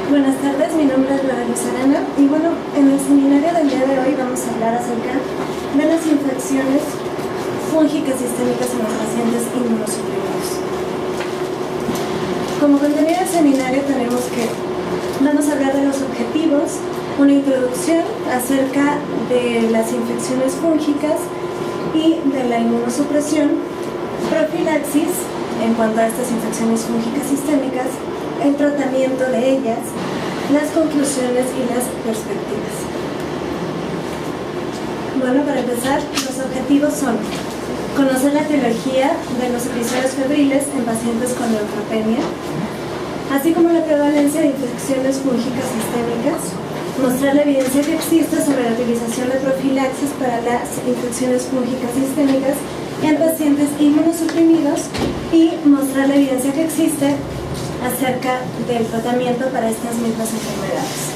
Buenas tardes, mi nombre es Laura Luz Arana y bueno, en el seminario del día de hoy vamos a hablar acerca de las infecciones fúngicas sistémicas en los pacientes inmunosuprimidos. Como contenido del seminario vamos a hablar de los objetivos, una introducción acerca de las infecciones fúngicas y de la inmunosupresión, profilaxis en cuanto a estas infecciones fúngicas sistémicas, el tratamiento de ellas, las conclusiones y las perspectivas. Bueno, para empezar, los objetivos son conocer la etiología de los episodios febriles en pacientes con neutropenia, así como la prevalencia de infecciones fúngicas sistémicas, mostrar la evidencia que existe sobre la utilización de profilaxis para las infecciones fúngicas sistémicas en pacientes inmunosuprimidos y mostrar la evidencia que existe acerca del tratamiento para estas mismas enfermedades.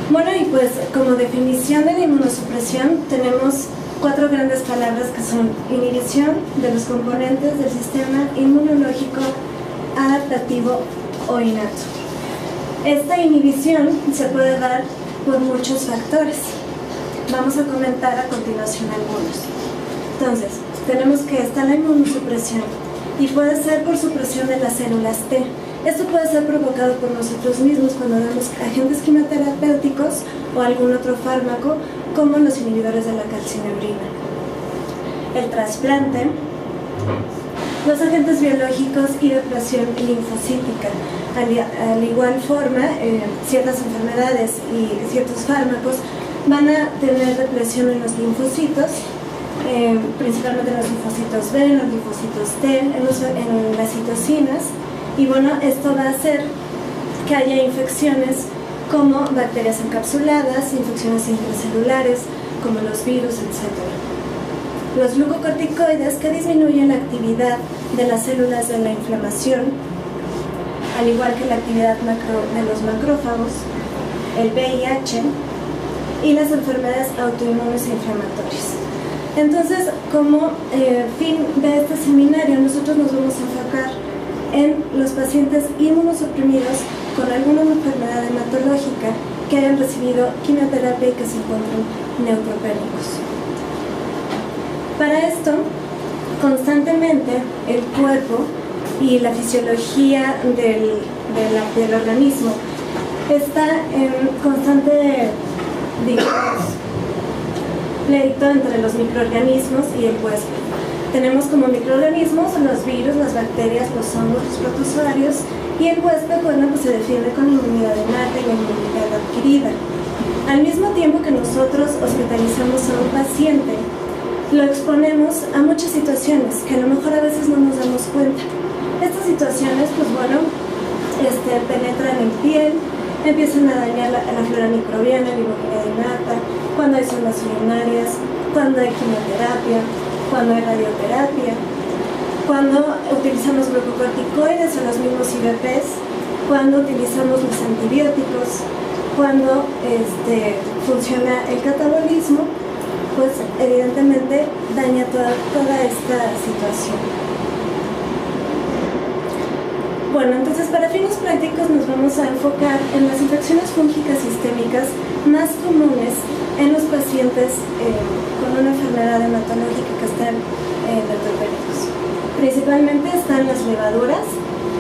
Bueno, y pues como definición de la inmunosupresión tenemos 4 grandes palabras que son inhibición de los componentes del sistema inmunológico adaptativo o innato. Esta inhibición se puede dar por muchos factores. Vamos a comentar a continuación algunos. Entonces, tenemos que está la inmunosupresión y puede ser por supresión de las células T. Esto puede ser provocado por nosotros mismos cuando damos agentes quimioterapéuticos o algún otro fármaco, como los inhibidores de la calcineurina. El trasplante, los agentes biológicos y depresión linfocítica. Al igual forma, ciertas enfermedades y ciertos fármacos van a tener depresión en los linfocitos, principalmente en los linfocitos B, en los linfocitos T, en las citocinas, y bueno, esto va a hacer que haya infecciones como bacterias encapsuladas, infecciones intracelulares, como los virus, etc. Los glucocorticoides, que disminuyen la actividad de las células de la inflamación, al igual que la actividad de los macrófagos, el VIH y las enfermedades autoinmunes e inflamatorias. Entonces, como fin de este seminario, nosotros nos vamos a enfocar en los pacientes inmunosuprimidos con alguna enfermedad hematológica que hayan recibido quimioterapia y que se encuentren neutropénicos. Para esto, constantemente el cuerpo y la fisiología del organismo está en constante, digamos, pleito entre los microorganismos y el huésped. Tenemos como microorganismos los virus, las bacterias, los hongos, los protozoarios, y el huésped, bueno, pues se defiende con inmunidad innata y inmunidad adquirida. Al mismo tiempo que nosotros hospitalizamos a un paciente, lo exponemos a muchas situaciones que a lo mejor a veces no nos damos cuenta. Estas situaciones, pues bueno, penetran en piel, empiezan a dañar la flora microbiana, la inmunidad innata, cuando hay sondas urinarias, cuando hay quimioterapia, cuando hay radioterapia, cuando utilizamos glucocorticoides o los mismos IVPs, cuando utilizamos los antibióticos, cuando funciona el catabolismo, pues evidentemente daña toda esta situación. Bueno, entonces para fines prácticos nos vamos a enfocar en las infecciones fúngicas sistémicas más comunes en los pacientes con una enfermedad hematológica que están neutropénicos. Principalmente están las levaduras,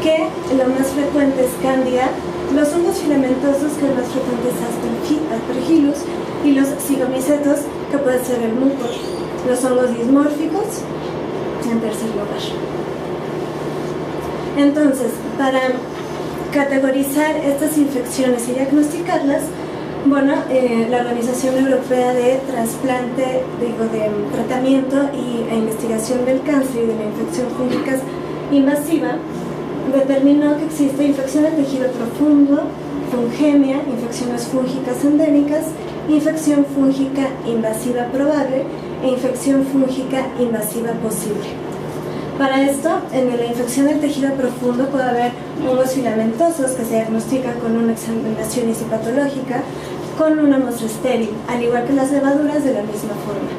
que lo más frecuente es Candida, los hongos filamentosos, que el más frecuente es Aspergillus, y los cigomicetos, que puede ser el mucor, los hongos dismórficos, en tercer lugar. Entonces, para categorizar estas infecciones y diagnosticarlas, bueno, la Organización Europea de Tratamiento e Investigación del Cáncer y de la Infección Fúngica Invasiva determinó que existe infección del tejido profundo, fungemia, infecciones fúngicas endémicas, infección fúngica invasiva probable e infección fúngica invasiva posible. Para esto, en la infección del tejido profundo puede haber hongos filamentosos que se diagnostican con una examinación histopatológica con una muestra estéril, al igual que las levaduras de la misma forma.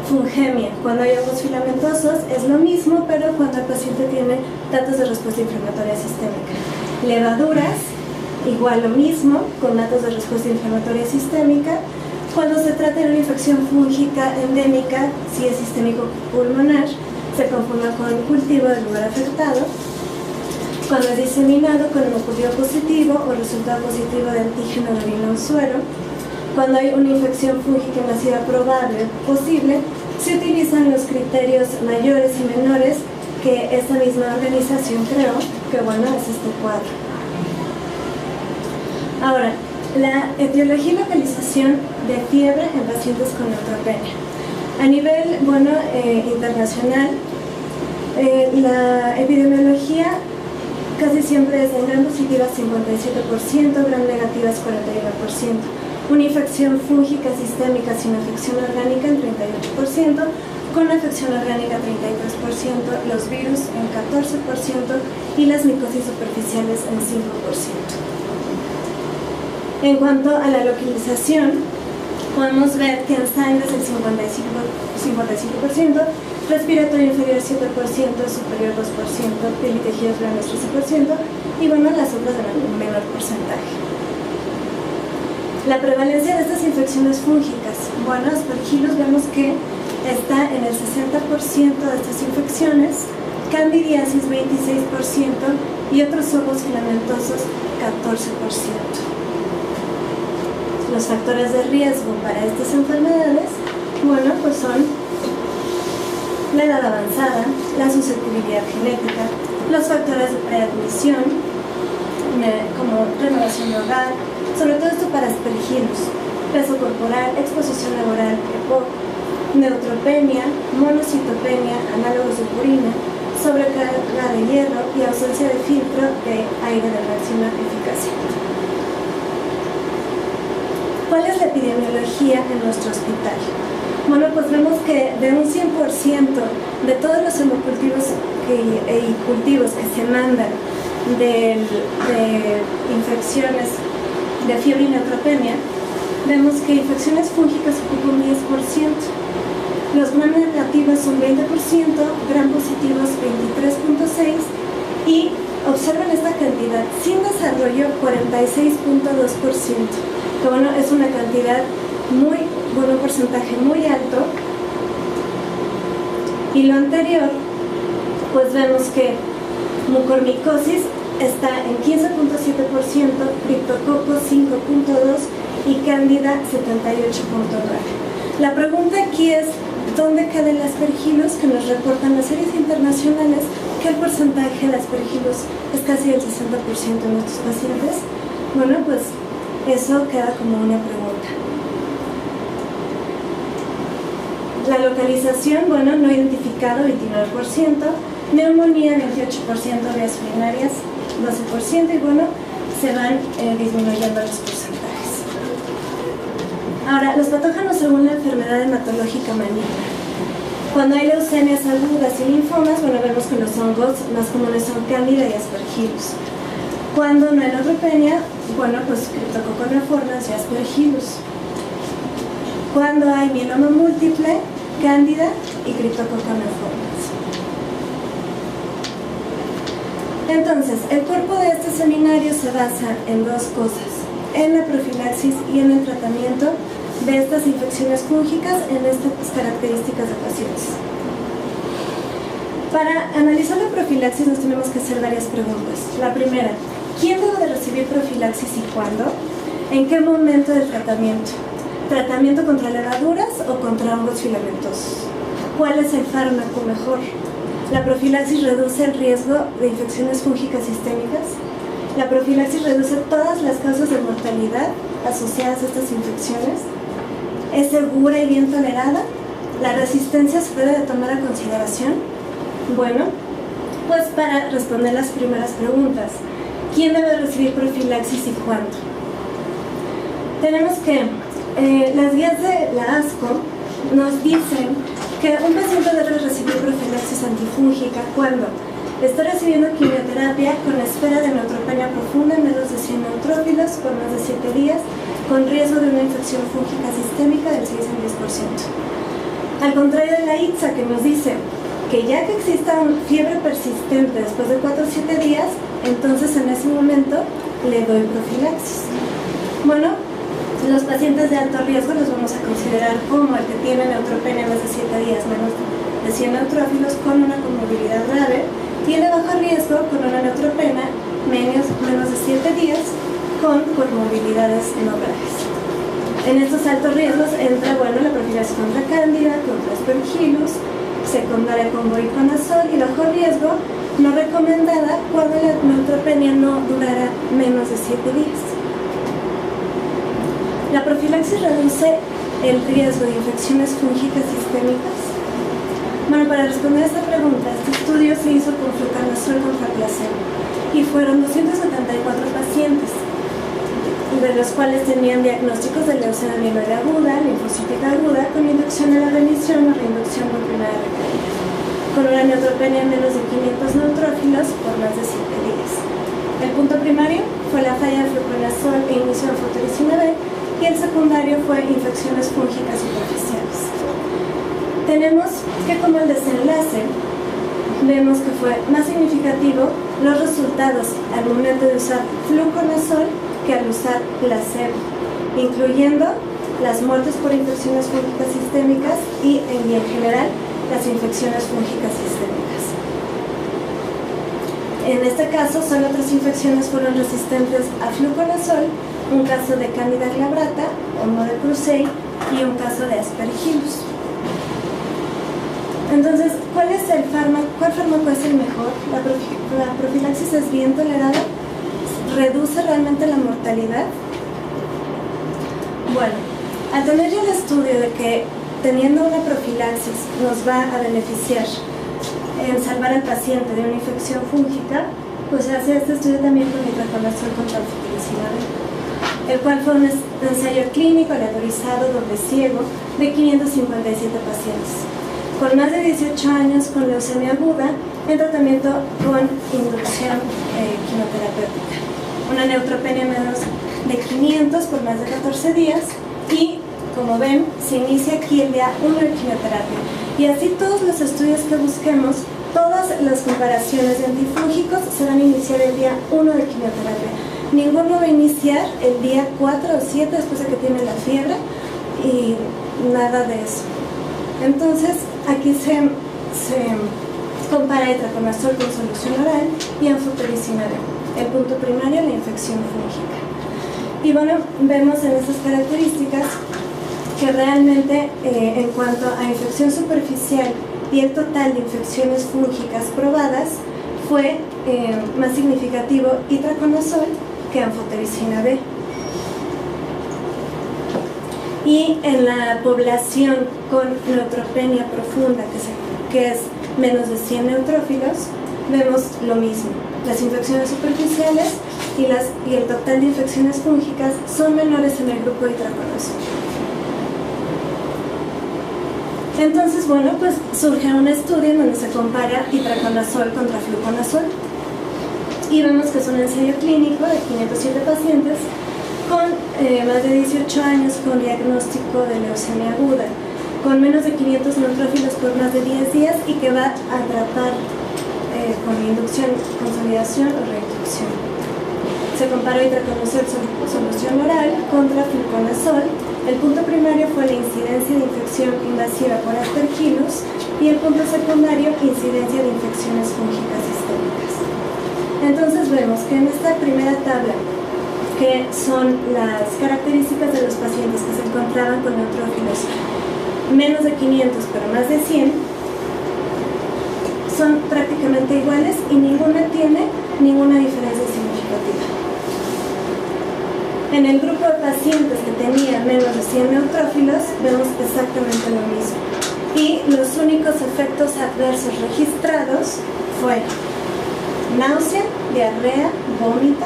Fungemia, cuando hay hongos filamentosos es lo mismo, pero cuando el paciente tiene datos de respuesta inflamatoria sistémica. Levaduras igual lo mismo, con datos de respuesta inflamatoria sistémica. Cuando se trata de una infección fúngica endémica, si es sistémico pulmonar, se conforma con cultivo del lugar afectado. Cuando es diseminado con hemocultivo positivo o resultado positivo de antígeno de orina o suero. Cuando hay una infección fúngica invasiva probable o posible, se utilizan los criterios mayores y menores que esta misma organización creó, que bueno, es este cuadro. Ahora, la etiología y localización de fiebre en pacientes con neutropenia. A nivel, bueno, internacional, la epidemiología casi siempre es en gram positiva 57%, gram negativa es 41%. Una infección fúngica sistémica sin afección orgánica en 38%, con afección orgánica 33%, los virus en 14% y las micosis superficiales en 5%. En cuanto a la localización, podemos ver que en sangre es el 55%, respiratorio inferior 7%, superior 2%, piel y tejidos blandos 13%, y bueno, las otras de menor porcentaje. La prevalencia de estas infecciones fúngicas, bueno, aspergillus vemos que está en el 60% de estas infecciones, candidiasis 26% y otros hongos filamentosos 14%. Los factores de riesgo para estas enfermedades, bueno, pues son la edad avanzada, la susceptibilidad genética, los factores de preadmisión, como renovación de hogar, sobre todo esto para aspergillus, peso corporal, exposición laboral, EPOC, neutropenia, monocitopenia, análogos de purina, sobrecarga de hierro y ausencia de filtro de aire de máxima eficacia. ¿Cuál es la epidemiología en nuestro hospital? Bueno, pues vemos que de un 100% de todos los hemocultivos y cultivos que se mandan de infecciones de fiebre y neutropenia, vemos que infecciones fúngicas ocupan un 10%, los gram negativos son 20%, gram positivos 23.6% y observen esta cantidad, sin desarrollo 46.2%, que bueno, es una cantidad muy, bueno, un porcentaje muy alto. Y lo anterior, pues vemos que mucormicosis está en 15.7%, criptococcus 5.2% y cándida 78.9%. La pregunta aquí es, ¿dónde queda el aspergillus? Que nos reportan las series internacionales que el porcentaje de aspergillus es casi el 60% en nuestros pacientes. Bueno, pues eso queda como una pregunta. La localización, bueno, no identificado 29%, neumonía 28%, vías urinarias 12% y bueno, se van disminuyendo los porcentajes. Ahora, los patógenos según la enfermedad hematológica maligna. Cuando hay leucemias agudas y linfomas, bueno, vemos que los hongos más comunes son cándida y aspergillus. Cuando no hay neutropenia, bueno, pues Cryptococcus neoformans y aspergillus. Cuando hay mieloma múltiple, cándida y Cryptococcus neoformans. Entonces, el cuerpo de este seminario se basa en dos cosas: en la profilaxis y en el tratamiento de estas infecciones fúngicas en estas características de pacientes. Para analizar la profilaxis nos tenemos que hacer varias preguntas. La primera, ¿quién debe de recibir profilaxis y cuándo? ¿En qué momento del tratamiento? ¿Tratamiento contra levaduras o contra hongos filamentosos? ¿Cuál es el fármaco mejor? ¿La profilaxis reduce el riesgo de infecciones fúngicas sistémicas? ¿La profilaxis reduce todas las causas de mortalidad asociadas a estas infecciones? ¿Es segura y bien tolerada? ¿La resistencia se debe de tomar a consideración? Bueno, pues para responder las primeras preguntas, ¿quién debe recibir profilaxis y cuándo? Tenemos que las guías de la ASCO nos dicen que un paciente debe recibir profilaxis antifúngica cuando está recibiendo quimioterapia con espera de neutropenia profunda, menos de 100 neutrófilos por más de 7 días, con riesgo de una infección fúngica sistémica del 6 al 10%. Al contrario de la ITSA, que nos dice que ya que exista una fiebre persistente después de 4 o 7 días, entonces en ese momento le doy profilaxis? Bueno, los pacientes de alto riesgo los vamos a considerar como el que tiene neutropenia más de 7 días, menos de 100 neutrófilos con una comorbilidad grave, y el de bajo riesgo con una neutropenia menos de 7 días con comorbilidades no graves. En estos altos riesgos entra, bueno, la profilaxis contra cándida, contra aspergillus, secundaria con voriconazol, y bajo riesgo no recomendada cuando la neutropenia no durara menos de 7 días. La profilaxis reduce el riesgo de infecciones fúngicas sistémicas. Bueno, para responder a esta pregunta, este estudio se hizo con fluconazol contra placebo y fueron 274 pacientes, de los cuales tenían diagnósticos de leucemia mieloide aguda, linfocítica aguda, con inducción a la remisión o reinducción por primera recaída, con una neutropenia de menos de 500 neutrófilos por más de 7 días. El punto primario fue la falla de fluconazol e inicio de anfotericina B, y el secundario fue infecciones fúngicas superficiales. Tenemos que como el desenlace vemos que fue más significativo los resultados al momento de usar fluconazol que al usar placebo, incluyendo las muertes por infecciones fúngicas sistémicas y en general las infecciones fúngicas sistémicas. En este caso, solo 3 infecciones fueron resistentes a fluconazol, un caso de Candida glabrata, Hongo de Cruzey, y un caso de Aspergillus. Entonces, ¿cuál fármaco es el mejor? La profilaxis es bien tolerada, reduce realmente la mortalidad. Bueno, al tener ya el estudio de que teniendo una profilaxis nos va a beneficiar en salvar al paciente de una infección fúngica, pues se hace este estudio también con itraconazol contra anfotericina B, el cual fue un ensayo clínico aleatorizado doble ciego de 557 pacientes con más de 18 años con leucemia aguda en tratamiento con inducción quimioterapéutica, una neutropenia menos de 500 por más de 14 días, y como ven se inicia aquí el día 1 de quimioterapia, y así todos los estudios que busquemos, todas las comparaciones de antifúngicos se van a iniciar el día 1 de quimioterapia. Ninguno va a iniciar el día 4 o 7 después de que tiene la fiebre, y nada de eso. Entonces, aquí se compara itraconazol con solución oral y anfotericina B. El punto primario, la infección fúngica. Y bueno, vemos en estas características que realmente en cuanto a infección superficial y el total de infecciones fúngicas probadas, fue más significativo itraconazol que anfotericina B. Y en la población con neutropenia profunda, que es menos de 100 neutrófilos, vemos lo mismo. Las infecciones superficiales y el total de infecciones fúngicas son menores en el grupo de itraconazol. Entonces, bueno, pues surge un estudio en donde se compara itraconazol contra fluconazol, y vemos que es un ensayo clínico de 507 pacientes con más de 18 años con diagnóstico de leucemia aguda, con menos de 500 neutrófilos por más de 10 días, y que va a tratar con inducción, consolidación o reinducción. Se comparó itraconazol solución oral contra fluconazol. El punto primario fue la incidencia de infección invasiva por Aspergillus, y el punto secundario, incidencia de infecciones fúngicas sistémicas. Entonces vemos que en esta primera tabla, que son las características de los pacientes que se encontraban con neutrófilos menos de 500 pero más de 100, son prácticamente iguales y ninguna tiene ninguna diferencia significativa. En el grupo de pacientes que tenían menos de 100 neutrófilos vemos exactamente lo mismo, y los únicos efectos adversos registrados fueron náusea, diarrea, vómito,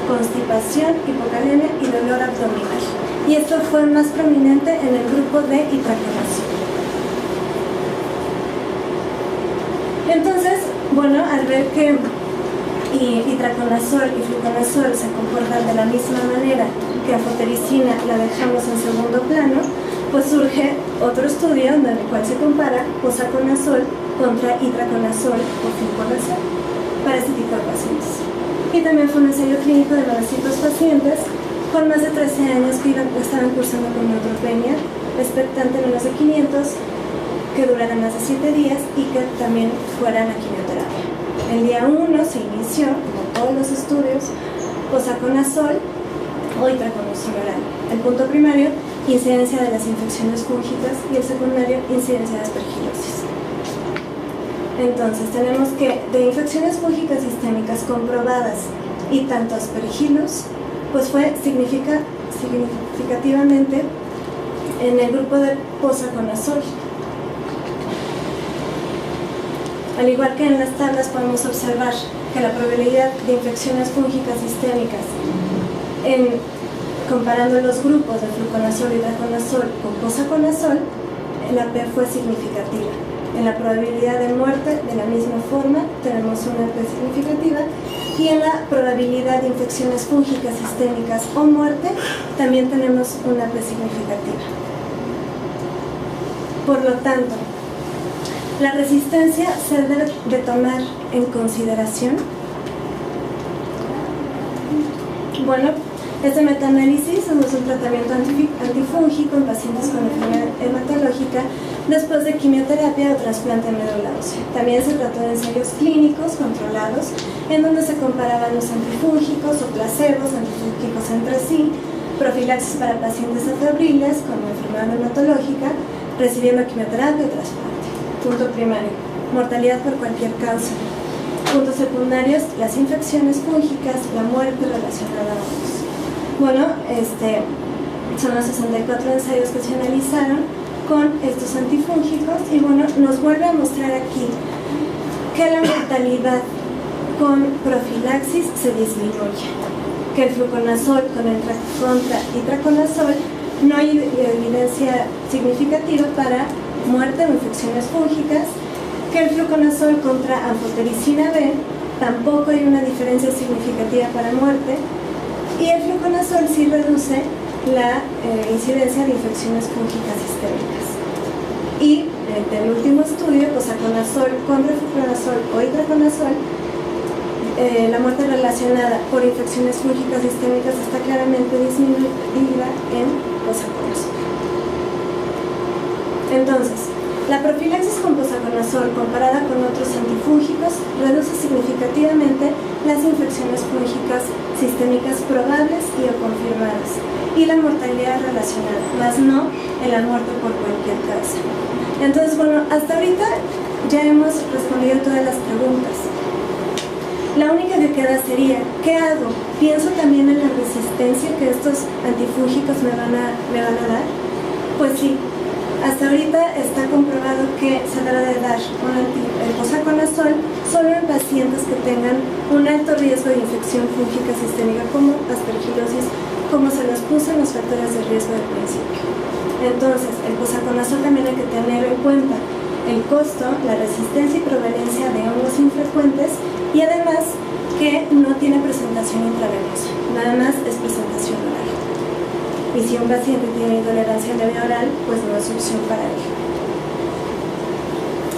constipación, hipocalemia y dolor abdominal. Y esto fue más prominente en el grupo de itraconazol. Entonces, bueno, al ver que itraconazol y fluconazol se comportan de la misma manera que anfotericina la dejamos en segundo plano, pues surge otro estudio en el cual se compara posaconazol contra itraconazol o fluconazol para este tipo de pacientes. y también fue un ensayo clínico de 900 pacientes con más de 13 años que estaban cursando con neutropenia, expectante menos de 500, que duraran más de 7 días y que también fueran a quimioterapia. El día 1 se inició, como todos los estudios, posaconazol o itraconazol oral. El punto primario, incidencia de las infecciones fúngicas, y el secundario, incidencia de aspergilosis. Entonces, tenemos que de infecciones fúngicas sistémicas comprobadas y tanto aspergilos, pues fue significativamente en el grupo de posaconazol. Al igual que en las tablas podemos observar que la probabilidad de infecciones fúngicas sistémicas comparando los grupos de fluconazol y itraconazol con posaconazol, la P fue significativa. En la probabilidad de muerte, de la misma forma, tenemos una P significativa, y en la probabilidad de infecciones fúngicas sistémicas o muerte, también tenemos una P significativa. Por lo tanto, la resistencia se debe de tomar en consideración. Bueno, este metaanálisis es un tratamiento antifúngico en pacientes con enfermedad hematológica después de quimioterapia o trasplante de médula ósea. También se trató de ensayos clínicos controlados en donde se comparaban los antifúngicos o placebos antifúngicos entre sí, profilaxis para pacientes afebriles con enfermedad hematológica recibiendo quimioterapia o trasplante. Punto primario, mortalidad por cualquier causa. Puntos secundarios, las infecciones fúngicas, la muerte relacionada a hongos. Bueno, son los 64 ensayos que se analizaron con estos antifúngicos, y bueno, nos vuelve a mostrar aquí que la mortalidad con profilaxis se disminuye, que el fluconazol contra itraconazol no hay evidencia significativa para muerte o infecciones fúngicas, que el fluconazol contra anfotericina B tampoco hay una diferencia significativa para muerte, y el fluconazol sí reduce la incidencia de infecciones fúngicas sistémicas. Y del último estudio, posaconazol contra fluconazol o itraconazol, la muerte relacionada por infecciones fúngicas sistémicas está claramente disminuida en posaconazol. Entonces, la profilaxis con posaconazol comparada con otros antifúngicos reduce significativamente las infecciones fúngicas sistémicas probables y o confirmadas y la mortalidad relacionada, más no en la muerte por cualquier causa. Entonces, bueno, hasta ahorita ya hemos respondido todas las preguntas. La única que queda sería, ¿qué hago? ¿Pienso también en la resistencia que estos antifúngicos me van a dar? Pues sí. Hasta ahorita está comprobado que se debe de dar el posaconazol solo en pacientes que tengan un alto riesgo de infección fúngica sistémica como aspergilosis, como se los puse en los factores de riesgo del principio. Entonces, el posaconazol también hay que tener en cuenta el costo, la resistencia y prevalencia de hongos infrecuentes, y además que no tiene presentación intravenosa, nada más es presentación oral. Y si un paciente tiene intolerancia a la vía oral, pues no es opción para él.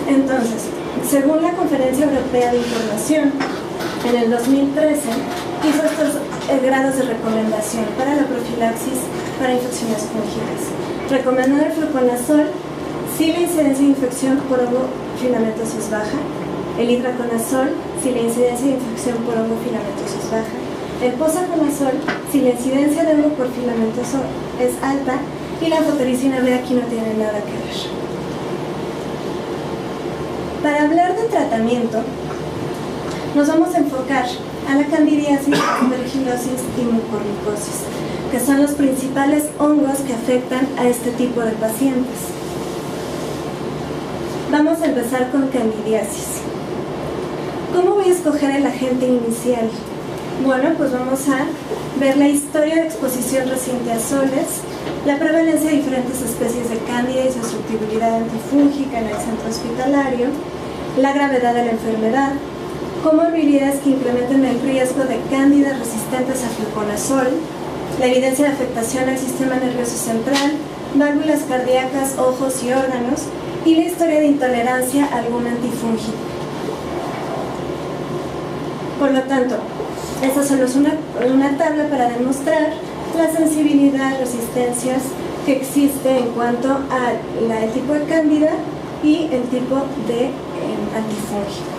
Entonces, según la Conferencia Europea de Información, en el 2013 hizo estos grados de recomendación para la profilaxis para infecciones fúngicas. Recomendó el fluconazol si la incidencia de infección por hongo filamentoso es baja, el itraconazol si la incidencia de infección por hongo filamentoso es baja, el posaconazol si la incidencia de hongo por filamentoso es alta, y la anfotericina B aquí no tiene nada que ver. Para hablar de tratamiento, nos vamos a enfocar a la candidiasis, aspergilosis y mucormicosis, que son los principales hongos que afectan a este tipo de pacientes. Vamos a empezar con candidiasis. ¿Cómo voy a escoger el agente inicial? Bueno, pues vamos a ver la historia de exposición reciente a soles, la prevalencia de diferentes especies de cándida y su susceptibilidad antifúngica en el centro hospitalario, la gravedad de la enfermedad, comorbilidades que incrementen el riesgo de cándidas resistentes a fluconazol, la evidencia de afectación al sistema nervioso central, válvulas cardíacas, ojos y órganos, y la historia de intolerancia a algún antifúngico. Por lo tanto, Esta solo es una tabla para demostrar la sensibilidad, resistencias que existe en cuanto al tipo de cándida y el tipo de antifúngico,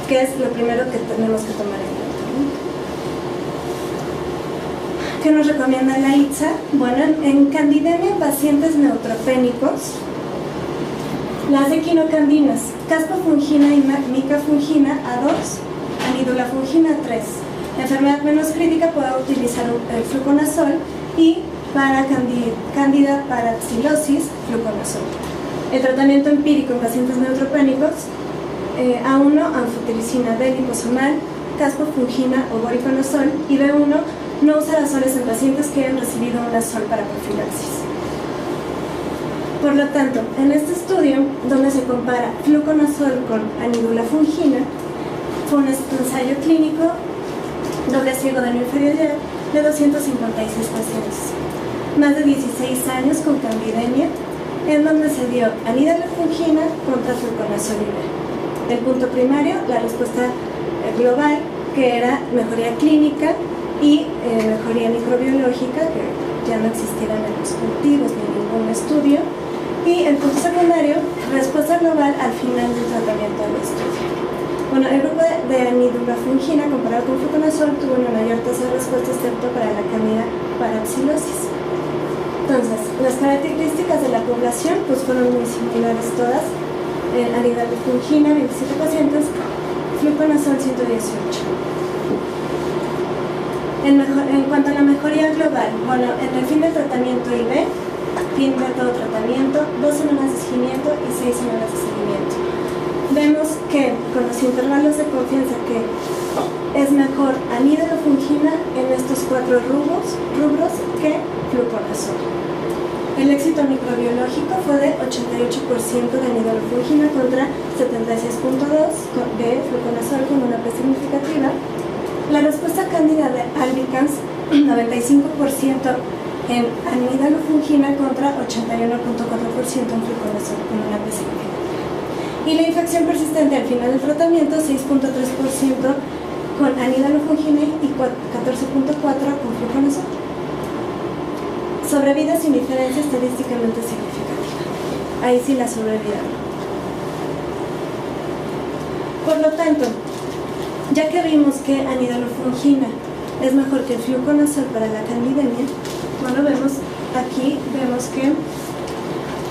que es lo primero que tenemos que tomar en cuenta, ¿no? ¿Qué nos recomienda la ITSA? Bueno, en candidemia en pacientes neutropénicos, las equinocandinas, caspofungina y micafungina A2, anidulafungina 3. La enfermedad menos crítica puede utilizar el fluconazol y para cándida parapsilosis, fluconazol. El tratamiento empírico en pacientes neutropénicos, A1, anfotericina B liposomal, caspofungina o voriconazol, y B1, no usar azoles en pacientes que hayan recibido un azol para profilaxis. Por lo tanto, en este estudio, donde se compara fluconazol con anidulafungina, fue un ensayo clínico doble ciego de no inferioridad de 256 pacientes, más de 16 años con candidemia, en donde se dio anidulafungina contra fluconazol y B. El punto primario, la respuesta global, que era mejoría clínica y mejoría microbiológica, que ya no existieran en los cultivos ni ningún estudio, y el punto secundario, respuesta global al final del tratamiento del estudio. Bueno, el grupo de anidulafungina comparado con fluconazol tuvo una mayor tasa de respuesta, excepto para la cándida parapsilosis. Entonces, las características de la población pues fueron muy similares todas. Anidulafungina, 27 pacientes, fluconazol, 118. En cuanto a la mejoría global, bueno, en el fin del tratamiento IV, fin de todo tratamiento, 2 semanas de seguimiento y 6 semanas de seguimiento. Vemos que con los intervalos de confianza que es mejor anidulafungina en estos 4 rubros que fluconazol. El éxito microbiológico fue de 88% de anidulafungina contra 76.2% de fluconazol con una P significativa. La respuesta cándida de albicans, 95% en anidulafungina contra 81.4% en fluconazol con una P significativa. Y la infección persistente al final del tratamiento, 6.3% con anidulafungina y 14.4% con fluconazol. Sobrevida sin diferencia estadísticamente significativa. Ahí sí la sobrevida. Por lo tanto, ya que vimos que anidulafungina es mejor que el fluconazol para la candidemia, bueno, vemos que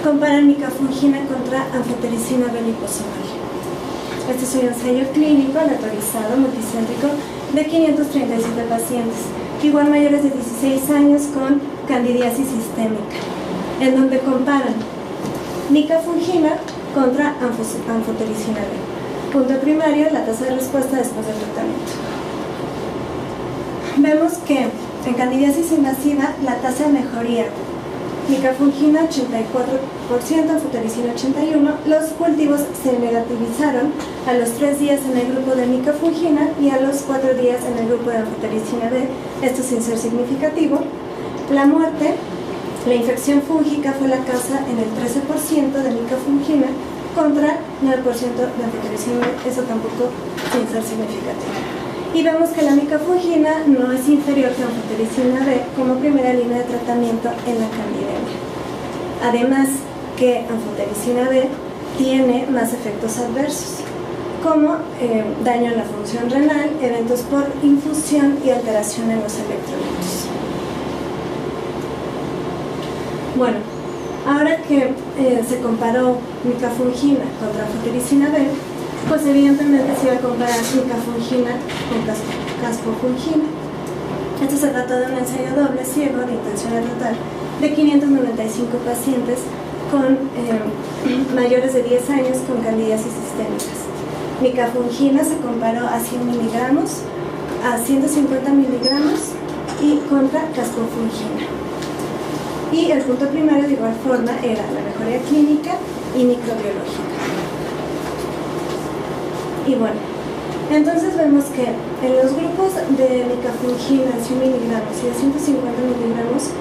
comparan micafungina contra anfotericina B liposomal. Este es un ensayo clínico aleatorizado multicéntrico de 537 pacientes, igual mayores de 16 años con candidiasis sistémica, en donde comparan micafungina contra anfotericina B. Punto primario, la tasa de respuesta después del tratamiento. Vemos que en candidiasis invasiva la tasa de mejoría, micafungina 84%, anfotericina 81%, los cultivos se negativizaron a los 3 días en el grupo de micafungina y a los 4 días en el grupo de anfotericina B, esto sin ser significativo. La muerte, la infección fúngica fue la causa en el 13% de micafungina contra 9% de anfotericina B, eso tampoco sin ser significativo. Y vemos que la micafungina no es inferior que anfotericina B como primera línea de tratamiento en la candidemia. Además que anfotericina B tiene más efectos adversos, como daño en la función renal, eventos por infusión y alteración en los electrolitos. Bueno, ahora que se comparó micafungina contra anfotericina B, pues evidentemente se iba a comparar micafungina con caspofungina. Esto se trató de un ensayo doble ciego de intención de tratar de 595 pacientes con mayores de 10 años con candidiasis sistémicas. Micafungina se comparó a 100 miligramos, a 150 miligramos y contra caspofungina. Y el punto primario de igual forma era la mejoría clínica y microbiológica. Y bueno, entonces vemos que en los grupos de micafungina de 100 miligramos y de 150 miligramos,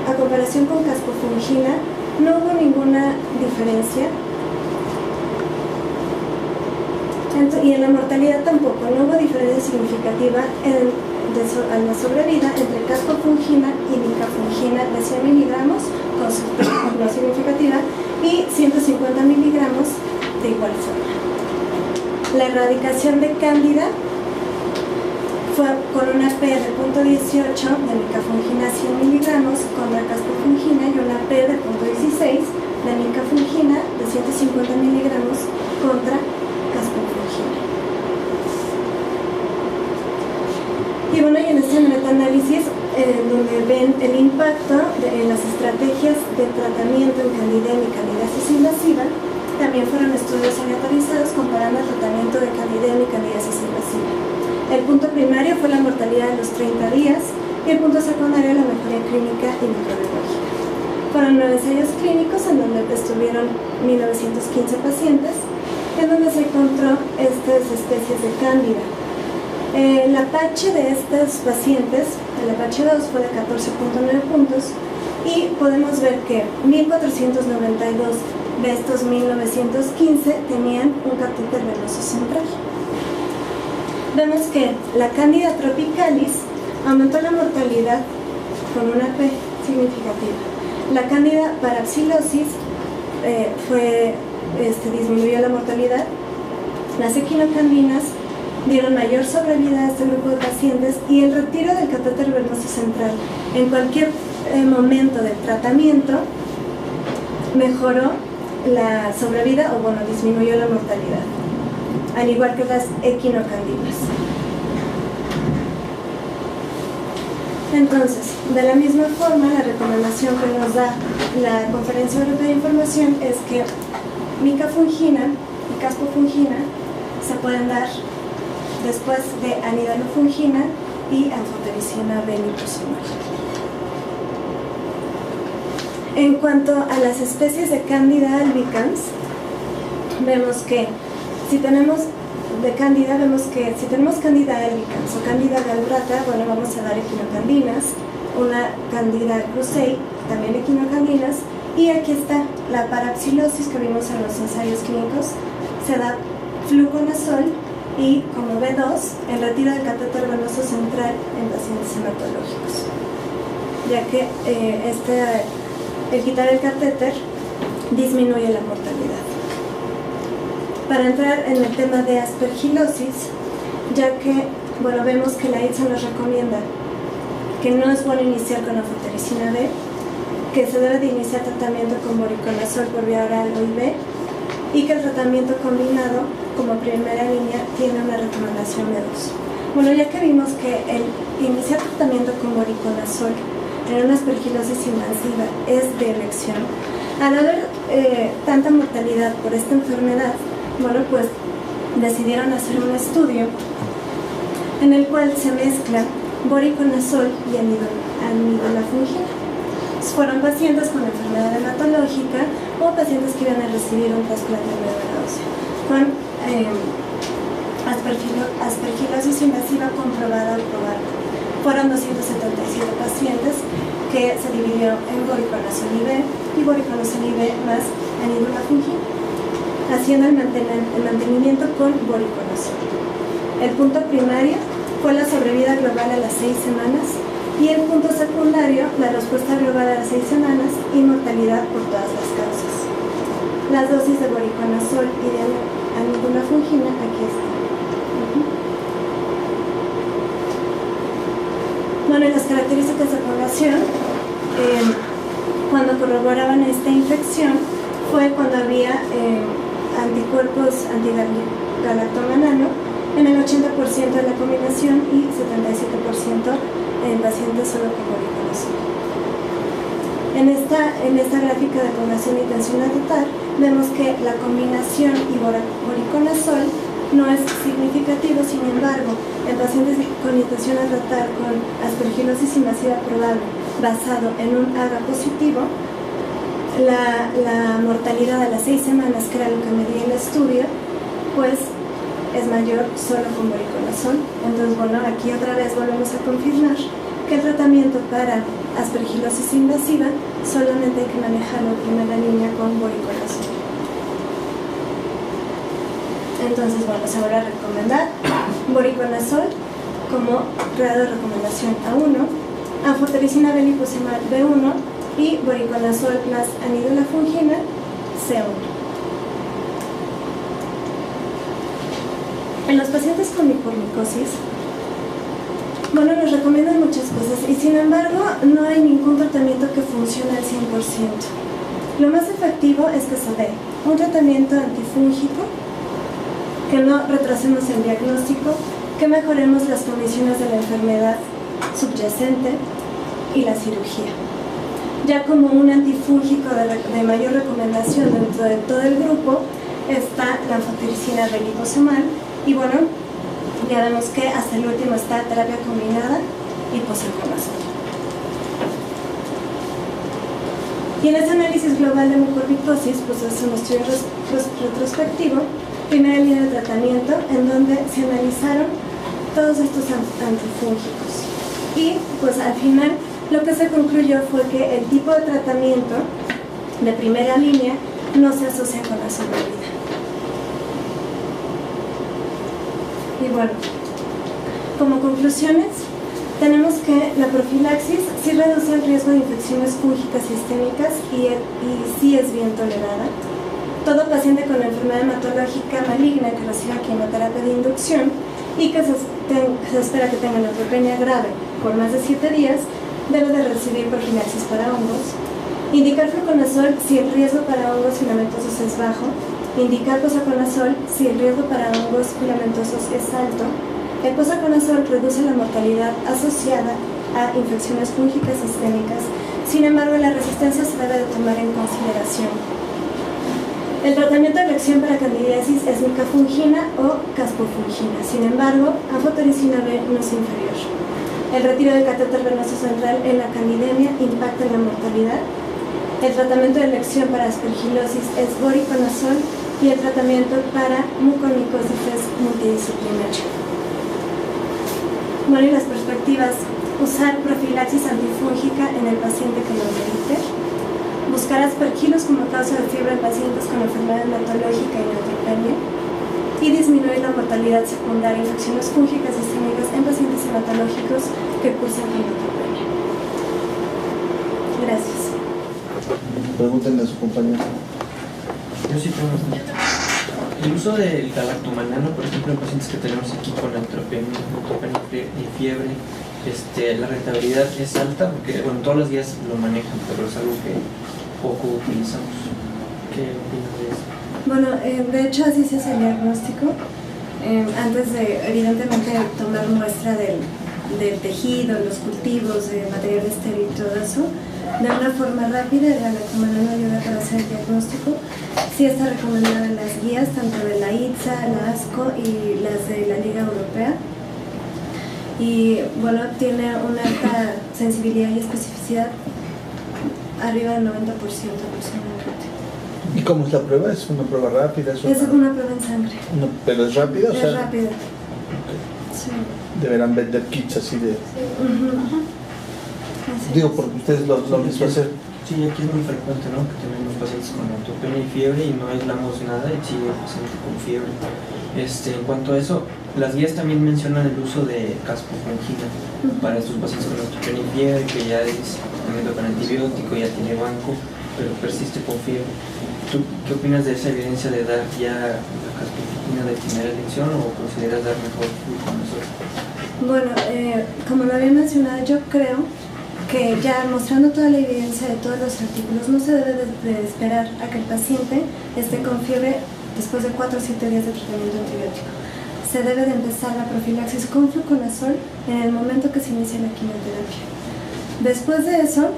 a comparación con caspofungina, no hubo ninguna diferencia Y en la mortalidad tampoco, no hubo diferencia significativa en la sobrevida entre caspofungina y micafungina de 100 miligramos, con su no significativa, y 150 miligramos de igual forma. La erradicación de cándida fue con una P de 0.18 de micafungina 100 miligramos contra caspofungina y una P de 0.16 de micafungina de 150 miligramos contra caspofungina. Y bueno, y en este metaanálisis, donde ven el impacto en las estrategias de tratamiento en candidemia y candidiasis invasiva, también fueron estudios aleatorizados comparando el tratamiento de candidemia y candidiasis invasiva. El punto primario fue la mortalidad de los 30 días y el punto secundario la mejoría clínica y microbiológica. Fueron 9 ensayos clínicos en donde estuvieron 1915 pacientes, en donde se encontró estas especies de cándida. El Apache de estos pacientes, el Apache 2, fue de 14.9 puntos y podemos ver que 1492 de estos 1915 tenían un catéter venoso central. Vemos que la Candida tropicalis aumentó la mortalidad con una P significativa. La Candida parapsilosis disminuyó la mortalidad. Las equinocandinas dieron mayor sobrevida a este grupo de pacientes y el retiro del catéter venoso central en cualquier momento del tratamiento mejoró la sobrevida o disminuyó la mortalidad, al igual que las equinocandinas. Entonces, de la misma forma, la recomendación que nos da la Conferencia Europea de Información es que micafungina y caspofungina se pueden dar después de anidalofungina y anfotericina B-liposomal. En cuanto a las especies de Candida albicans, vemos que si tenemos Candida albicans o Candida galbrata, vamos a dar equinocandinas, una Candida krusei, también equinocandinas, y aquí está la parapsilosis que vimos en los ensayos clínicos, se da fluconazol y como B2 el retiro del catéter venoso central en pacientes hematológicos, ya que el quitar el catéter disminuye la mortalidad. Para entrar en el tema de aspergilosis, ya que vemos que la ITSA nos recomienda que no es bueno iniciar con anfotericina B, que se debe de iniciar tratamiento con voriconazol por vía oral o IV, y que el tratamiento combinado como primera línea tiene una recomendación de 2. Ya que vimos que el iniciar tratamiento con voriconazol en una aspergilosis invasiva es de elección, al haber tanta mortalidad por esta enfermedad, pues decidieron hacer un estudio en el cual se mezcla voriconazol y anidolafungina. Fueron pacientes con enfermedad hematológica o pacientes que iban a recibir un trasplante de médula ósea con aspergilosis invasiva comprobada o probada. Fueron 277 pacientes que se dividió en voriconazol IV y voriconazol IV más anidolafungina, haciendo el mantenimiento con voriconazol. El punto primario fue la sobrevida global a las 6 semanas y el punto secundario, la respuesta global a las 6 semanas y mortalidad por todas las causas. Las dosis de voriconazol y de anidolafungina aquí están. Y las características de población cuando corroboraban esta infección fue cuando había anticuerpos antigalactomanano en el 80% de la combinación y 77% en pacientes solo con voriconazol. En esta gráfica de población y tensión a tratar, vemos que la combinación y voriconazol no es significativo, sin embargo, en pacientes con intención a tratar con aspergilosis invasiva probable basado en un AGA positivo, la mortalidad a las 6 semanas, que era lo que medía el estudio, pues es mayor solo con voriconazol. Entonces, aquí otra vez volvemos a confirmar que el tratamiento para aspergilosis invasiva solamente hay que manejarlo en primera línea con voriconazol. Entonces, bueno, se vuelve a recomendar voriconazol como grado de recomendación A1, anfotericina B liposomal B1 y voriconazol más anidulafungina C1. En los pacientes con hipormicosis, bueno, nos recomiendan muchas cosas y sin embargo no hay ningún tratamiento que funcione al 100%. Lo más efectivo es que se dé un tratamiento antifúngico, que no retrasemos el diagnóstico, que mejoremos las condiciones de la enfermedad subyacente y la cirugía. Ya como un antifúngico de mayor recomendación dentro de todo el grupo está la anfotericina B liposomal y bueno, ya vemos que hasta el último está terapia combinada y posaconazol. Y en este análisis global de mucormicosis, pues es un estudio retrospectivo, primera línea de tratamiento, en donde se analizaron todos estos antifúngicos. Y pues al final lo que se concluyó fue que el tipo de tratamiento de primera línea no se asocia con la sobrevida. Y bueno, como conclusiones, tenemos que la profilaxis sí reduce el riesgo de infecciones fúngicas sistémicas y sí es bien tolerada. Todo paciente con enfermedad hematológica maligna que reciba quimioterapia de inducción y que se espera que tenga neutropenia grave por más de 7 días, debe de recibir profilaxis para hongos. Indicar fluconazol si el riesgo para hongos filamentosos es bajo. Indicar posaconazol si el riesgo para hongos filamentosos es alto. El posaconazol reduce la mortalidad asociada a infecciones fúngicas sistémicas. Sin embargo, la resistencia se debe de tomar en consideración. El tratamiento de elección para candidiasis es micafungina o caspofungina. Sin embargo, anfotericina B no es inferior. El retiro del catéter venoso central en la candidemia impacta en la mortalidad. El tratamiento de elección para aspergilosis es voriconazol y el tratamiento para mucormicosis es multidisciplinario. Bueno, y las perspectivas: usar profilaxis antifúngica en el paciente que lo merite, buscar aspergilos como causa de fiebre en pacientes con enfermedad hematológica y neutropenia, y disminuir la mortalidad secundaria de infecciones fúngicas sistémicas en pacientes hematológicos que cursan con neutropenia. Gracias. Pregúntenle a su compañero. Yo sí tengo una. El uso del galactomanano, por ejemplo, en pacientes que tenemos aquí con neutropenia y fiebre, la rentabilidad es alta, porque bueno, todos los días lo manejan, pero es algo que poco utilizamos. ¿Qué opinas de eso? Bueno, de hecho así se hace el diagnóstico. Antes de, evidentemente, tomar muestra del tejido, los cultivos, material estéril y todo eso, de una forma rápida, el galactomanano ayuda para hacer el diagnóstico. Sí está recomendada en las guías, tanto de la ITSA, la ASCO y las de la Liga Europea. Y bueno, tiene una alta sensibilidad y especificidad, arriba del 90% aproximadamente. ¿Y cómo es la prueba? ¿Es una prueba rápida? Es una prueba en sangre. No, ¿pero es rápida? Es rápida. Okay. Sí. Deberán vender kits así de... Así Digo, es. porque ustedes lo les va a hacer. Sí, aquí es muy frecuente, ¿no? Que tenemos pacientes con neutropenia y fiebre y no aislamos nada y sigue el paciente con fiebre. En cuanto a eso, las guías también mencionan el uso de caspofungina para estos pacientes con neutropenia y fiebre, que ya es tratamiento con antibiótico, ya tiene banco, pero persiste con fiebre. ¿Tú qué opinas de esa evidencia de dar ya la caspofungina de primera elección o consideras dar mejor fluconazol? Bueno, como lo había mencionado, yo creo que ya mostrando toda la evidencia de todos los artículos, no se debe de esperar a que el paciente esté con fiebre después de 4 o 7 días de tratamiento antibiótico. Se debe de empezar la profilaxis con fluconazol en el momento que se inicia la quimioterapia. Después de eso,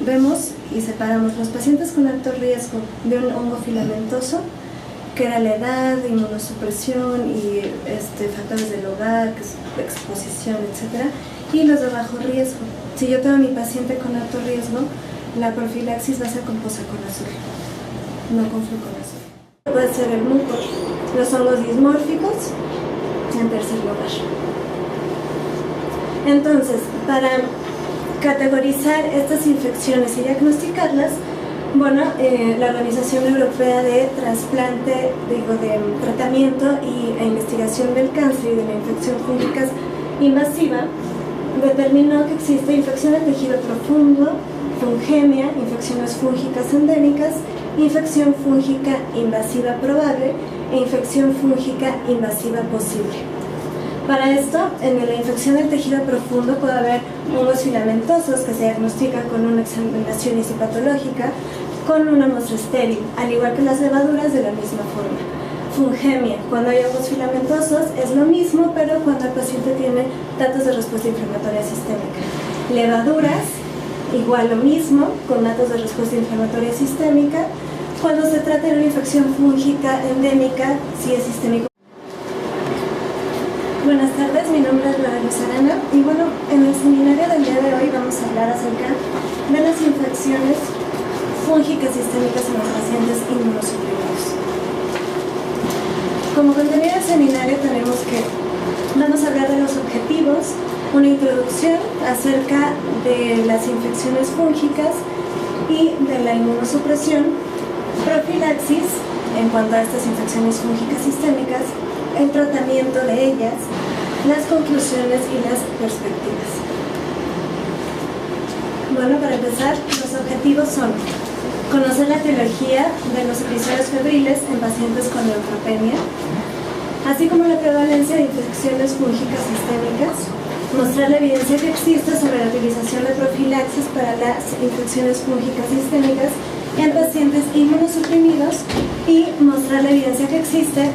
vemos y separamos los pacientes con alto riesgo de un hongo filamentoso, que era la edad, inmunosupresión y factores del hogar, exposición, etc. Y los de bajo riesgo. Si yo tengo a mi paciente con alto riesgo, la profilaxis va a ser con posaconazol, no con fluconazol. Puede ser el mucor, los hongos dismórficos, en tercer lugar. Entonces, para categorizar estas infecciones y diagnosticarlas, Bueno, la Organización Europea de Trasplante, de Tratamiento e Investigación del Cáncer y de la Infección Fúngica Invasiva determinó que existe infección del tejido profundo, fungemia, infecciones fúngicas endémicas, infección fúngica invasiva probable e infección fúngica invasiva posible. Para esto, en la infección del tejido profundo puede haber hongos filamentosos que se diagnostican con una examinación histopatológica con una muestra estéril, al igual que las levaduras de la misma forma. Fungemia, cuando hay hongos filamentosos es lo mismo, pero cuando el paciente tiene datos de respuesta inflamatoria sistémica. Levaduras, igual lo mismo, con datos de respuesta inflamatoria sistémica. Cuando se trata de una infección fúngica endémica, si es sistémico. Buenas tardes, mi nombre es Laura Luz Arana y bueno, en el seminario del día de hoy vamos a hablar acerca de las infecciones fúngicas sistémicas en los pacientes inmunosuprimidos. Como contenido del seminario vamos a hablar de los objetivos, una introducción acerca de las infecciones fúngicas y de la inmunosupresión, profilaxis en cuanto a estas infecciones fúngicas sistémicas, el tratamiento de ellas, las conclusiones y las perspectivas. Bueno, para empezar, los objetivos son conocer la etiología de los episodios febriles en pacientes con neutropenia, así como la prevalencia de infecciones fúngicas sistémicas, mostrar la evidencia que existe sobre la utilización de profilaxis para las infecciones fúngicas sistémicas en pacientes inmunosuprimidos y mostrar la evidencia que existe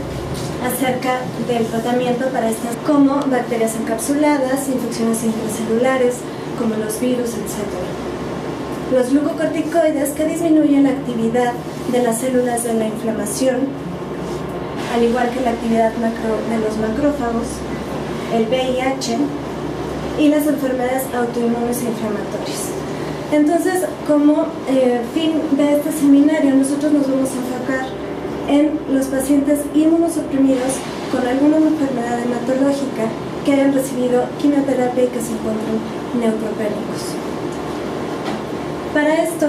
acerca del tratamiento para estas, como bacterias encapsuladas, infecciones intracelulares, como los virus, etc. Los glucocorticoides que disminuyen la actividad de las células de la inflamación, al igual que la actividad de los macrófagos, el VIH y las enfermedades autoinmunes e inflamatorias. Entonces, como fin de este seminario, nosotros nos vamos a enfocar en los pacientes inmunosuprimidos con alguna enfermedad hematológica que hayan recibido quimioterapia y que se encuentren neutropénicos. Para esto,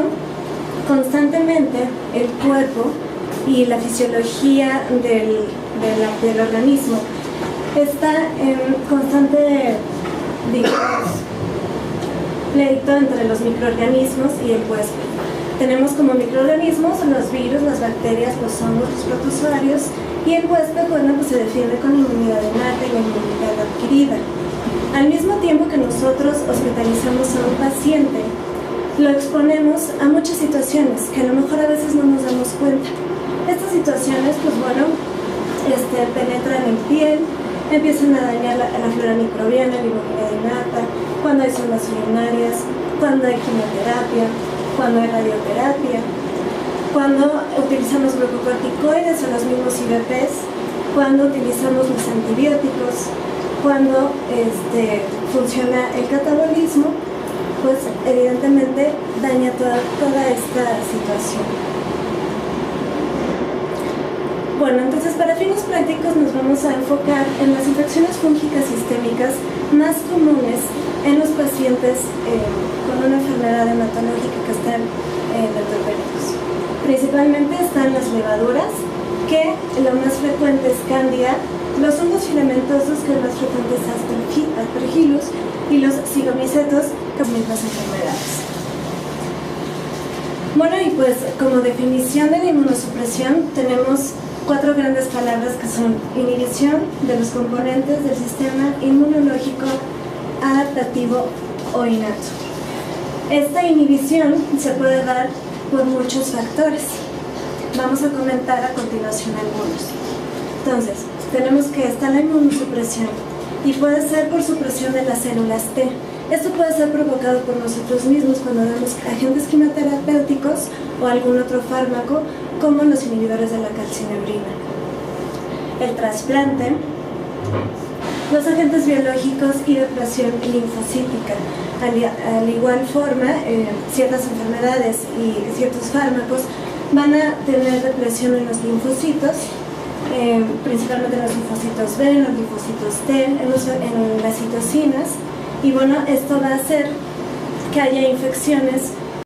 constantemente el cuerpo y la fisiología del organismo está en constante, pleito entre los microorganismos y el huésped. Tenemos como microorganismos los virus, las bacterias, los hongos, los protozoarios, y el huésped, bueno, pues se defiende con inmunidad innata y la inmunidad adquirida. Al mismo tiempo que nosotros hospitalizamos a un paciente, lo exponemos a muchas situaciones que a lo mejor a veces no nos damos cuenta. Estas situaciones, pues bueno, penetran en piel, empiezan a dañar la flora microbiana, la inmunidad innata, cuando hay sondas urinarias, cuando hay quimioterapia, cuando hay radioterapia, cuando utilizamos glucocorticoides o los mismos IVPs, cuando utilizamos los antibióticos, cuando funciona el catabolismo, pues evidentemente daña toda esta situación. Bueno, entonces para fines prácticos nos vamos a enfocar en las infecciones fúngicas sistémicas más comunes en los pacientes con una enfermedad hematológica que están neutropénicos. Principalmente están las levaduras, que lo más frecuente es Cándida, los hongos filamentosos, que lo más frecuente es Aspergillus, y los cigomicetos, que son las enfermedades. Bueno, y pues como definición de la inmunosupresión tenemos 4 grandes palabras que son inhibición de los componentes del sistema inmunológico adaptativo o innato. Esta inhibición se puede dar por muchos factores. Vamos a comentar a continuación algunos. Entonces, tenemos que está la inmunosupresión y puede ser por supresión de las células T. Esto puede ser provocado por nosotros mismos cuando damos agentes quimioterapéuticos o algún otro fármaco, como los inhibidores de la calcineurina. El trasplante, los agentes biológicos y depresión linfocítica. Al igual forma, ciertas enfermedades y ciertos fármacos van a tener depresión en los linfocitos, principalmente en los linfocitos B, en los linfocitos T, en las citocinas, y bueno, esto va a hacer que haya infecciones